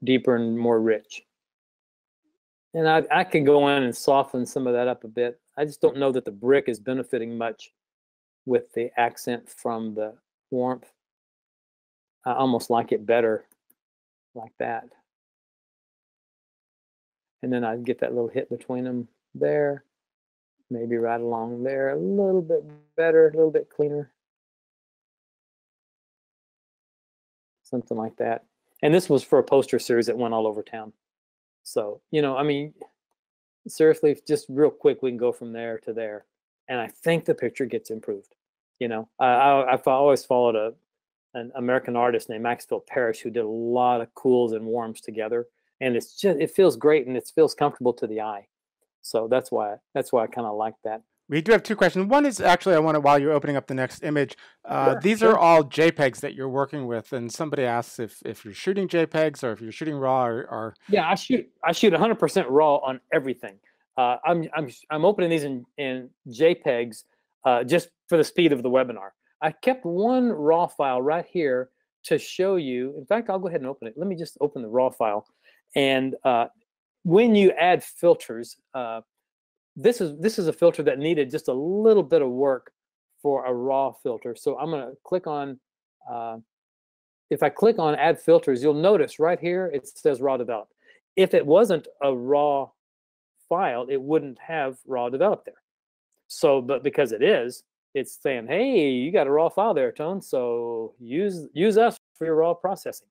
deeper and more rich. And I can go in and soften some of that up a bit. I just don't know that the brick is benefiting much with the accent from the warmth. I almost like it better like that. And then I'd get that little hit between them there, maybe right along there, a little bit better, a little bit cleaner. Something like that. And this was for a poster series that went all over town. So, you know, I mean, seriously, just real quick, we can go from there to there. And I think the picture gets improved. You know, I've always followed an American artist named Maxfield Parrish who did a lot of cools and warms together. And it feels great, and it feels comfortable to the eye. So that's why I kind of like that. We do have 2 questions. One is actually, I want to, while you're opening up the next image, these Sure. are all JPEGs that you're working with, and somebody asks if you're shooting JPEGs or if you're shooting RAW or. Yeah, I shoot 100% RAW on everything. I'm opening these in JPEGs just for the speed of the webinar. I kept one RAW file right here to show you. In fact, I'll go ahead and open it. Let me just open the RAW file. And when you add filters, this is a filter that needed just a little bit of work for a RAW filter. So I'm going to click on, if I click on add filters, you'll notice right here it says RAW developed. If it wasn't a RAW file, it wouldn't have RAW developed there. So, but because it is, it's saying, hey, you got a raw file there, Tone, so use us for your raw processing.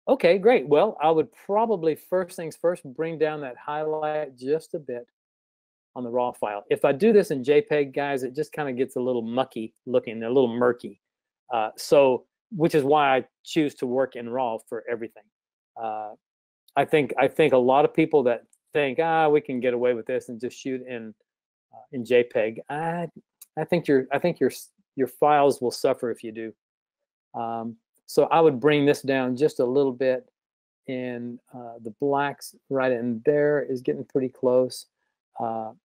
Okay, great. Well, I would probably, first things first, bring down that highlight just a bit on the raw file. If I do this in JPEG, guys, it just kind of gets a little mucky looking, a little murky. Which is why I choose to work in RAW for everything. I think a lot of people that think, we can get away with this and just shoot in JPEG. I think your files will suffer if you do. So I would bring this down just a little bit, and the blacks right in there is getting pretty close. And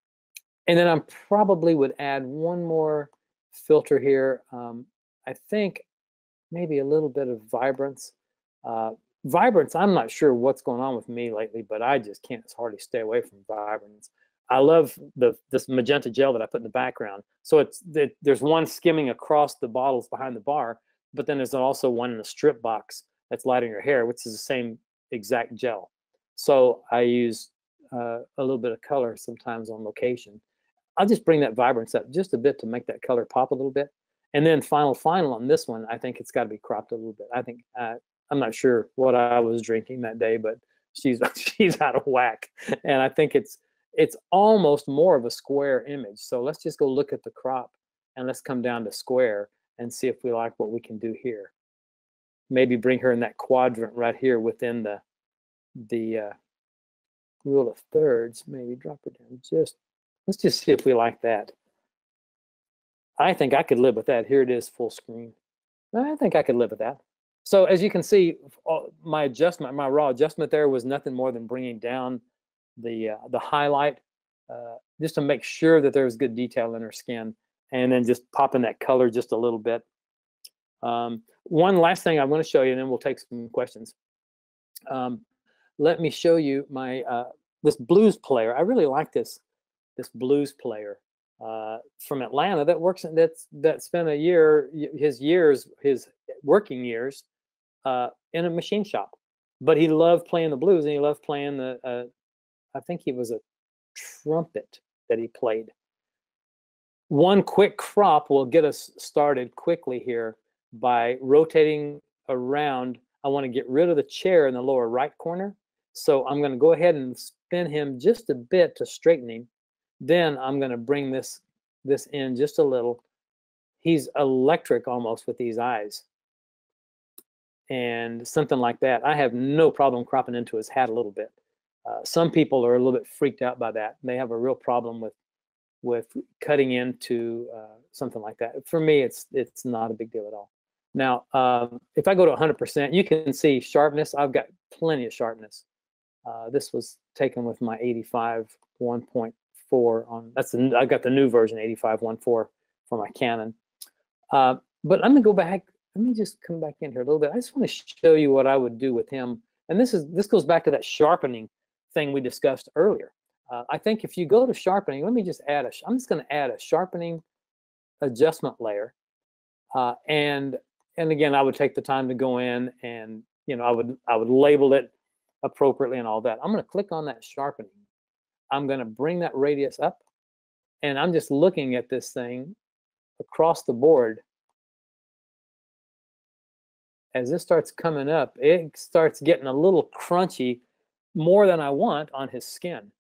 then I probably would add one more filter here. I think maybe a little bit of vibrance. Vibrance, I'm not sure what's going on with me lately, but I just can't hardly stay away from vibrance. I love this magenta gel that I put in the background. So there's one skimming across the bottles behind the bar, but then there's also one in the strip box that's lighting your hair, which is the same exact gel. So I use a little bit of color sometimes on location. I'll just bring that vibrance up just a bit to make that color pop a little bit. And then final on this one, I think it's got to be cropped a little bit. I think I'm not sure what I was drinking that day, but she's out of whack. And I think it's almost more of a square image. So let's just go look at the crop, and let's come down to square and see if we like what we can do here. Maybe bring her in that quadrant right here within the rule of thirds. Maybe drop her down let's just see if we like that. I think I could live with that. Here it is, full screen. I think I could live with that. So as you can see, my raw adjustment there was nothing more than bringing down the highlight just to make sure that there's good detail in her skin, and then just popping that color just a little bit. One last thing I want to show you, and then we'll take some questions. Let me show you my this blues player. I really like this blues player from Atlanta that spent his working years in a machine shop, but he loved playing the blues, and he loved playing I think he was a trumpet that he played. One quick crop will get us started quickly here by rotating around. I want to get rid of the chair in the lower right corner, so I'm going to go ahead and spin him just a bit to straighten him. Then I'm going to bring this in just a little. He's electric almost with these eyes and something like that. I have no problem cropping into his hat a little bit. Some people are a little bit freaked out by that. They have a real problem with cutting into something like that. For me, it's not a big deal at all. Now, if I go to 100%, you can see sharpness. I've got plenty of sharpness. This was taken with my 85 1.4 on. I got the new version 85 1.4 for my Canon. But I'm gonna go back. Let me just come back in here a little bit. I just want to show you what I would do with him. And this goes back to that sharpening thing we discussed earlier. I think if you go to sharpening, let me just add I'm just going to add a sharpening adjustment layer, and again, I would take the time to go in, and I would label it appropriately and all that. I'm going to click on that sharpening. I'm going to bring that radius up, and I'm just looking at this thing across the board. As this starts coming up, it starts getting a little crunchy, more than I want on his skin.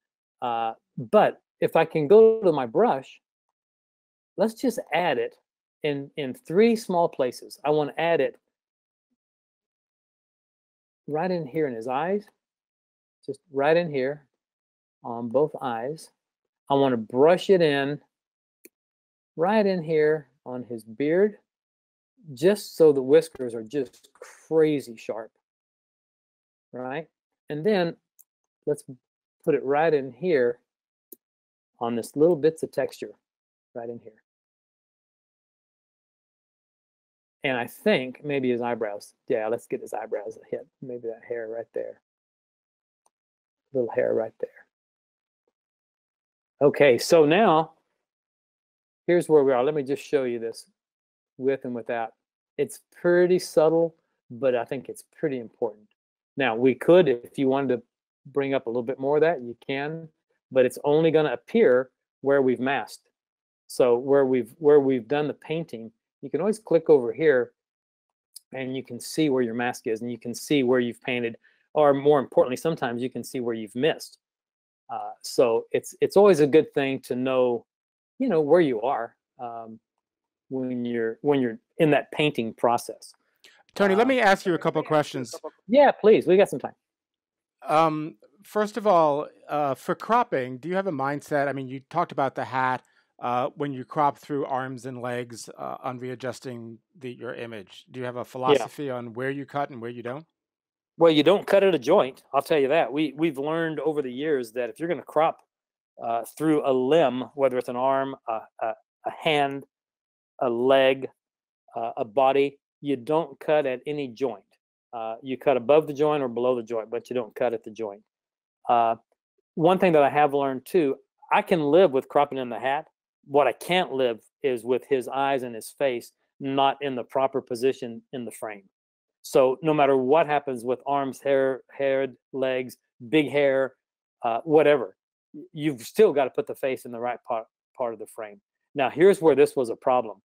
But if I can go to my brush, let's just add it in 3 small places. I want to add it right in here in his eyes, just right in here on both eyes. I want to brush it in right in here on his beard, just so the whiskers are just crazy sharp, right? And then let's put it right in here on this little bits of texture right in here. And I think maybe his eyebrows. Yeah, let's get his eyebrows a hit. Maybe that hair right there. Little hair right there. Okay, so now here's where we are. Let me just show you this with and without. It's pretty subtle, but I think it's pretty important. Now, we could, if you wanted to bring up a little bit more of that, you can, but it's only going to appear where we've masked. So where we've done the painting, you can always click over here and you can see where your mask is, and you can see where you've painted, or more importantly, sometimes you can see where you've missed. So it's always a good thing to know, where you are when you're in that painting process. Tony, let me ask you a couple questions. Yeah, please. We got some time. First of all, for cropping, do you have a mindset? I mean, you talked about the hat. When you crop through arms and legs on readjusting your image, do you have a philosophy on where you cut and where you don't? Well, you don't cut at a joint. I'll tell you that. We've learned over the years that if you're going to crop through a limb, whether it's an arm, a hand, a leg, a body, you don't cut at any joint. You cut above the joint or below the joint, but you don't cut at the joint. One thing that I have learned too, I can live with cropping in the hat. What I can't live is with his eyes and his face not in the proper position in the frame. So no matter what happens with arms, hair, legs, big hair, whatever, you've still got to put the face in the right part of the frame. Now, here's where this was a problem.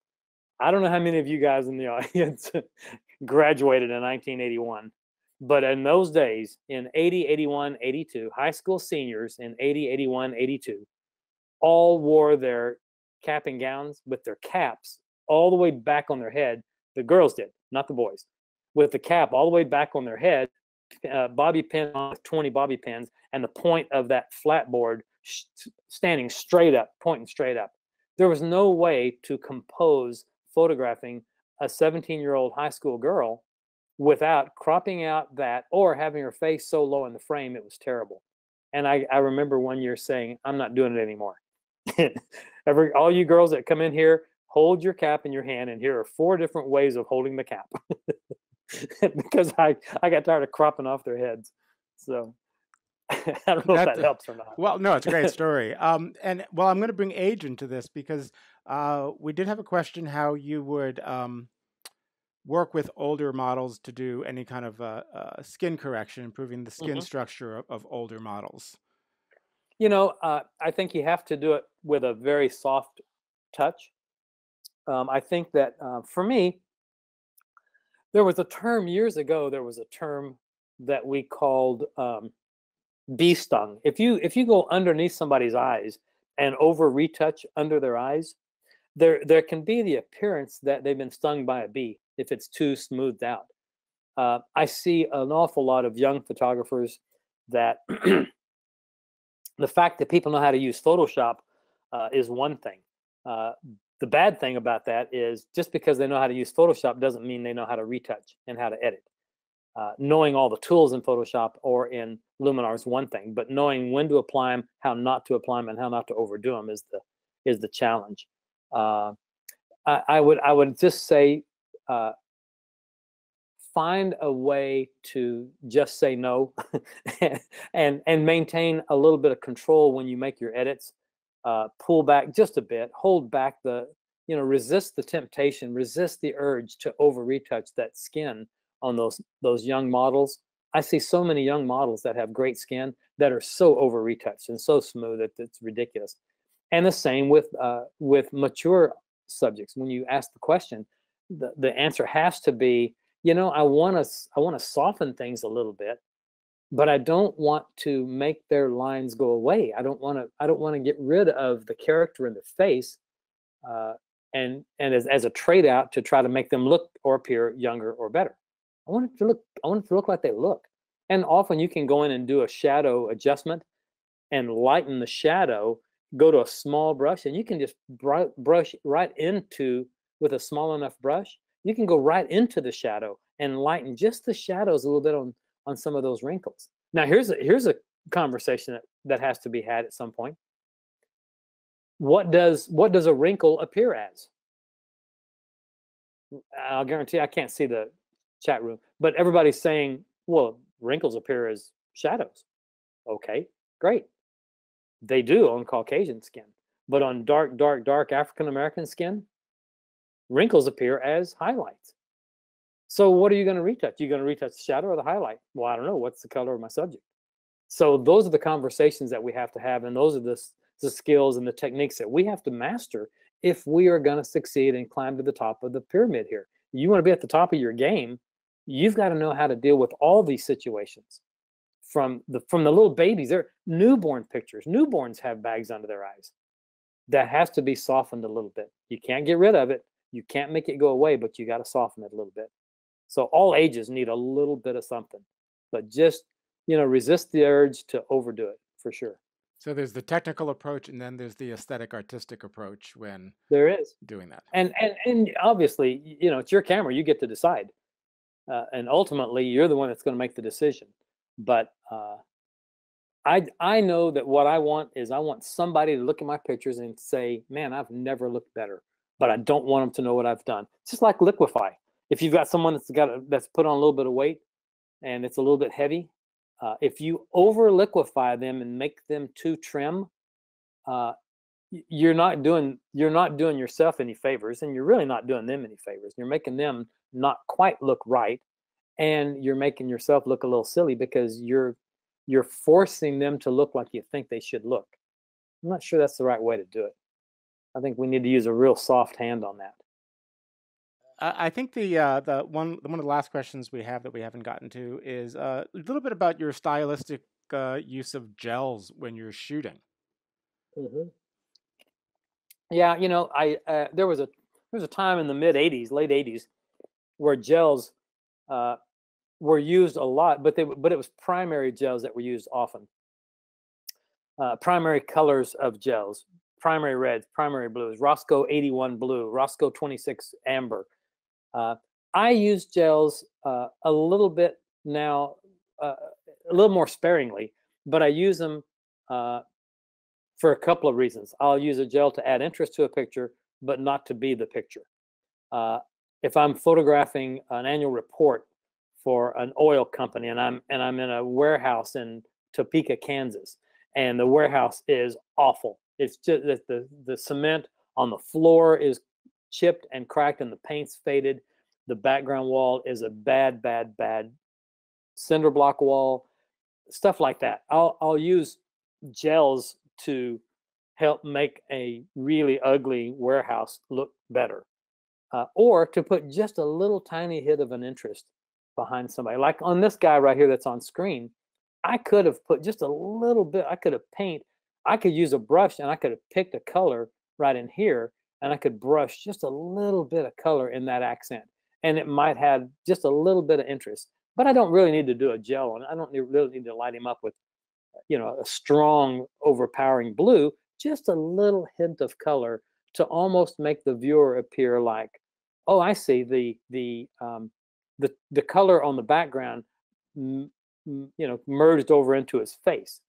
I don't know how many of you guys in the audience graduated in 1981, but in those days, in 80, 81, 82, high school seniors in 80, 81, 82, all wore their cap and gowns with their caps all the way back on their head. The girls did, not the boys, with the cap all the way back on their head, bobby pin on 20 bobby pins, and the point of that flat board standing straight up, pointing straight up. There was no way to compose photographing a 17-year-old high school girl without cropping out that or having her face so low in the frame. It was terrible. And I remember one year saying, I'm not doing it anymore. All you girls that come in here, hold your cap in your hand, and here are 4 different ways of holding the cap. Because I got tired of cropping off their heads. So I don't know if that helps or not. Well, no, it's a great story. And well, I'm going to bring age into this because we did have a question how you would work with older models to do any kind of skin correction, improving the skin structure of older models. I think you have to do it with a very soft touch. I think that for me, there was a term years ago. There was a term that we called bee stung. If you go underneath somebody's eyes and over retouch under their eyes, there can be the appearance that they've been stung by a bee if it's too smoothed out. I see an awful lot of young photographers that the fact that people know how to use Photoshop is one thing. The bad thing about that is just because they know how to use Photoshop doesn't mean they know how to retouch and how to edit. Knowing all the tools in Photoshop or in Luminar is one thing, but knowing when to apply them, how not to apply them, and how not to overdo them is the challenge. I would just say find a way to just say no and maintain a little bit of control when you make your edits. Pull back just a bit, hold back resist the temptation, resist the urge to over retouch that skin on those young models. I see so many young models that have great skin that are so over retouched and so smooth that it's ridiculous. And the same with mature subjects. When you ask the question, the answer has to be, I want to soften things a little bit, but I don't want to make their lines go away. I don't want to get rid of the character in the face, and as a trade out to try to make them look or appear younger or better. I want it to look like they look. And often you can go in and do a shadow adjustment and lighten the shadow. Go to a small brush, and you can just brush right into, with a small enough brush, you can go right into the shadow and lighten just the shadows a little bit on some of those wrinkles. Now, here's a conversation that has to be had at some point. What does a wrinkle appear as? I'll guarantee I can't see the chat room, but everybody's saying, well, wrinkles appear as shadows. Okay, great. They do on Caucasian skin, but on dark African-American skin, wrinkles appear as highlights. So what are you going to retouch? You're going to retouch the shadow or the highlight? Well, I don't know. What's the color of my subject? So those are the conversations that we have to have, and those are the skills and the techniques that we have to master if we are going to succeed and climb to the top of the pyramid here. You want to be at the top of your game, you've got to know how to deal with all these situations. From the little babies, they're newborn pictures. Newborns have bags under their eyes. That has to be softened a little bit. You can't get rid of it. You can't make it go away, but you got to soften it a little bit. So all ages need a little bit of something, but just, resist the urge to overdo it for sure. So there's the technical approach, and then there's the aesthetic artistic approach when There is. doing that. And obviously, it's your camera. You get to decide. And ultimately, you're the one that's going to make the decision. But I know that what I want is I want somebody to look at my pictures and say, man, I've never looked better. But I don't want them to know what I've done. It's just like liquefy. If you've got someone that's put on a little bit of weight and it's a little bit heavy, if you over liquefy them and make them too trim, you're not doing yourself any favors, and you're really not doing them any favors. You're making them not quite look right, and you're making yourself look a little silly because you're forcing them to look like you think they should look. I'm not sure that's the right way to do it. I think we need to use a real soft hand on that. I think one of the last questions we have that we haven't gotten to is a little bit about your stylistic use of gels when you're shooting. Mm-hmm. Yeah, there was a time in the mid '80s, late '80s, where gels were used a lot, but it was primary gels that were used often. Primary colors of gels: primary reds, primary blues, Roscoe 81 blue, Roscoe 26 amber. I use gels a little bit now, a little more sparingly, but I use them for a couple of reasons. I'll use a gel to add interest to a picture, but not to be the picture. If I'm photographing an annual report for an oil company and I'm in a warehouse in Topeka, Kansas, and the warehouse is awful. It's just that the cement on the floor is chipped and cracked and the paint's faded. The background wall is a bad cinder block wall, stuff like that. I'll use gels to help make a really ugly warehouse look better, or to put just a little tiny hit of an interest behind somebody. Like on this guy right here that's on screen, I could have put just a little bit. I could use a brush and I could have picked a color right in here, and I could brush just a little bit of color in that accent, and it might have just a little bit of interest. But I don't really need to do a gel on it. I don't really need to light him up with, a strong, overpowering blue. Just a little hint of color to almost make the viewer appear like, oh, I see the color on the background, merged over into his face,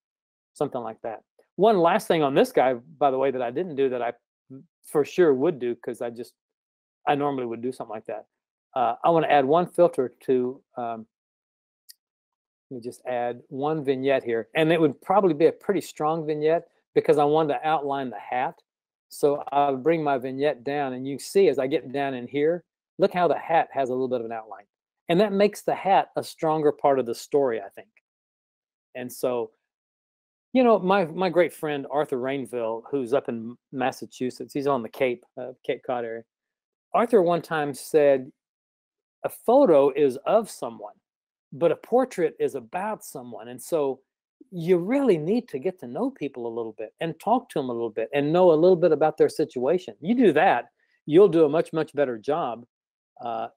something like that. One last thing on this guy, by the way, that I didn't do that I for sure would do, because I normally would do something like that. I want to add one filter to, let me just add one vignette here. And it would probably be a pretty strong vignette because I wanted to outline the hat. So I'll bring my vignette down, and you see as I get down in here, look how the hat has a little bit of an outline. And that makes the hat a stronger part of the story, I think. And so, my great friend, Arthur Rainville, who's up in Massachusetts, he's on the Cape Cod area. Arthur one time said, a photo is of someone, but a portrait is about someone. And so you really need to get to know people a little bit and talk to them a little bit and know a little bit about their situation. You do that, you'll do a much, much better job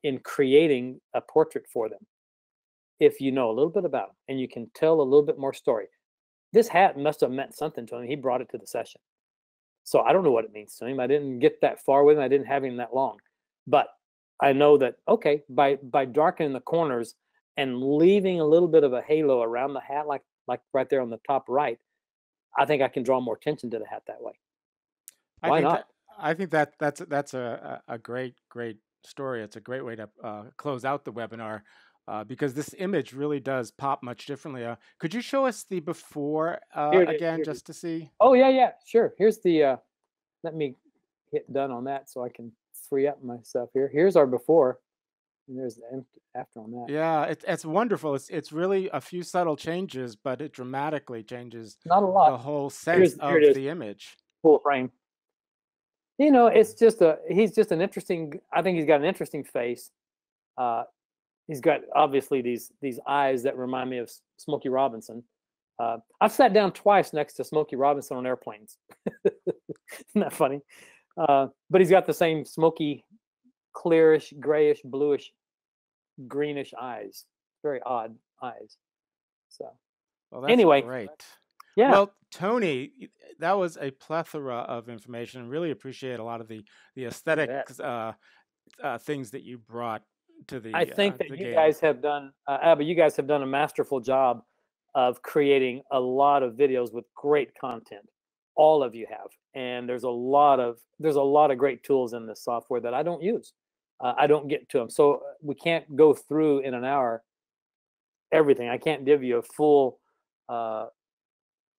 in creating a portrait for them if you know a little bit about them and you can tell a little bit more story. This hat must have meant something to him. He brought it to the session. So I don't know what it means to him. I didn't get that far with him. I didn't have him that long. But I know that, okay, by darkening the corners and leaving a little bit of a halo around the hat, like right there on the top right, I think I can draw more attention to the hat that way. Why not? I think that's a great story. It's a great way to close out the webinar, because this image really does pop much differently. Could you show us the before again, just to see? Oh, yeah, sure. Here's the, let me hit done on that so I can free up myself here. Here's our before, and there's the after on that. Yeah, it's wonderful. It's really a few subtle changes, but it dramatically changes not a lot. The whole sense of the image. Full frame. It's just he's just an interesting. I think he's got an interesting face. Uh, he's got obviously these eyes that remind me of Smokey Robinson. I've sat down twice next to Smokey Robinson on airplanes. Isn't that funny? But he's got the same smoky, clearish, grayish, bluish, greenish eyes. Very odd eyes. So Well, that's anyway, great. yeah, Well, Tony, that was a plethora of information. Really appreciate a lot of the you bet. aesthetics things that you brought to I think that the you game. guys have done, Abba, you guys have done a masterful job of creating a lot of videos with great content. All of you have, and there's a lot of great tools in this software that I don't use. I don't get to them, so we can't go through in an hour everything. I can't give you uh,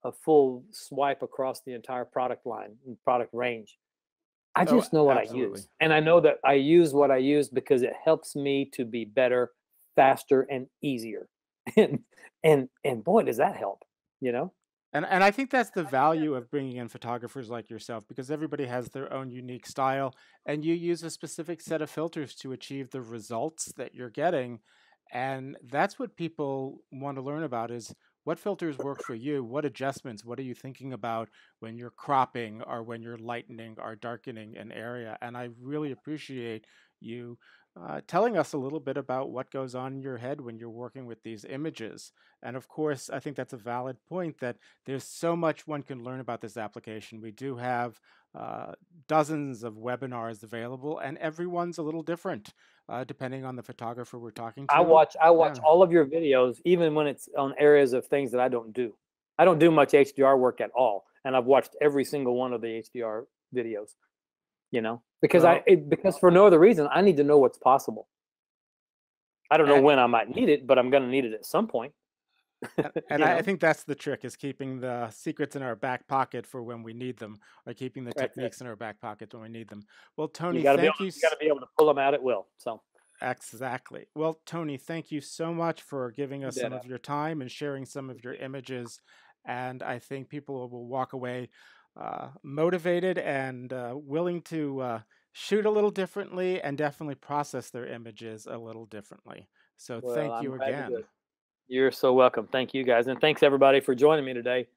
a full swipe across the entire product line, product range. I Oh, just know what I absolutely. use. And I know that I use what I use because it helps me to be better, faster, and easier. And and boy, does that help, you know? And I think that's the value of bringing in photographers like yourself because everybody has their own unique style and you use a specific set of filters to achieve the results that you're getting. And that's what people want to learn about is what filters work for you, what adjustments, what are you thinking about when you're cropping or when you're lightening or darkening an area. And I really appreciate you telling us a little bit about what goes on in your head when you're working with these images. And of course, I think that's a valid point that there's so much one can learn about this application. We do have uh, dozens of webinars available, and everyone's a little different depending on the photographer we're talking to. I watch Yeah. all of your videos, even when it's on areas of things that I don't do. I don't do much HDR work at all, and I've watched every single one of the HDR videos. Because Well, because for no other reason, I need to know what's possible. I don't know a- when I might need it, but I'm going to need it at some point. and you I know, think that's the trick is keeping the secrets in our back pocket for when we need them, or keeping the that's it. techniques in our back pocket when we need them. Well, You Tony, got to be able thank to, you. you got to be able to pull them out at will. So Exactly. Well, Tony, thank you so much for giving you us bet. some of your time and sharing some of your images. And I think people will walk away motivated and willing to shoot a little differently and definitely process their images a little differently. So Well, thank I'm you glad to do again. it. You're so welcome. Thank you guys, and thanks everybody for joining me today.